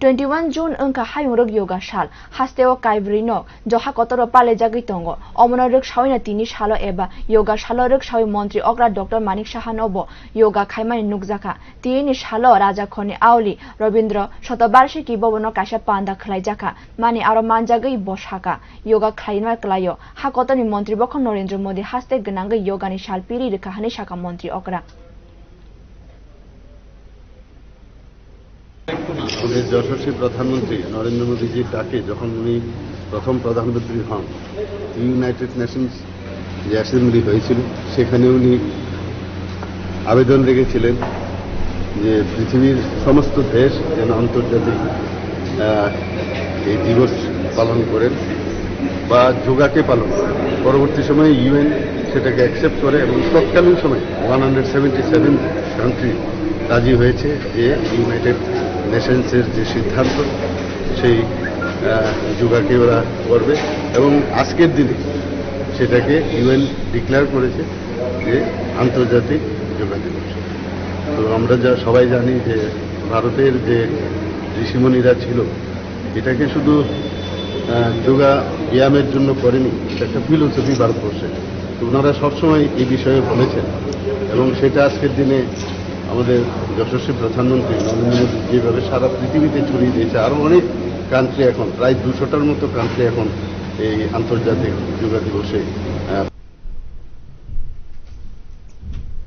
21 June wngkha hayungrwk yoga sal hasteo kaibrino jo hakotoro pailai jagwi tongo amono rwksawino tini Salo eba Yuga Salo rwksawi montri okra Dr. Manik saha nobo Yuga khaimani nukjak tini Salo rajakhorni aulini Ranindra barsiki bobono kaisa panda khlaijaka mani aro manjagwi boshaka yoga khaimani klayo hakotorni montri bokon Ranindra modi haste gnangwi yogani sal piri rwkahani saka montri okra আমাদের যশস্বী প্রধানমন্ত্রী নরেন্দ্র মোদীজির ডাকে যখন উনি প্রথম প্রধানমন্ত্রী হন United Nations যে অ্যাসেম্বলি হয়েছিল সেখানে উনি আবেদন রেখেছিলেন যে পৃথিবীর সমস্ত দেশ যেন আন্তর্জাতিক এই দিবস পালন করেন বা যোগাকে পালন করেন। পরবর্তী সময়ে ইউএন সেটাকে অ্যাকসেপ্ট করে এবং তৎকালীন সময় 177 কান্ট্রি রাজি হয়েছে যে ইউনাইটেড নেশনসের যে সিদ্ধান্ত সেই যোগাকে ওরা করবে এবং আজকের দিনে সেটাকে ইউএন ডিক্লেয়ার করেছে যে আন্তর্জাতিক যোগা দিবস। তো আমরা যা সবাই জানি যে ভারতের যে ঋষিমণিরা ছিল এটাকে শুধু যোগা ব্যায়ামের জন্য করেনি, এটা একটা ফিলোসফি ভারতবর্ষে। তো ওনারা সবসময় এই বিষয়ে বলেছেন এবং সেটা আজকের দিনে আমাদের যশস্বী প্রধানমন্ত্রী নরেন্দ্র মোদী যেভাবে সারা পৃথিবীতে ছড়িয়ে দিয়েছে। আরও অনেক কান্ট্রি এখন প্রায় 200টার মতো কান্ট্রি এখন এই আন্তর্জাতিক যোগা দিবসে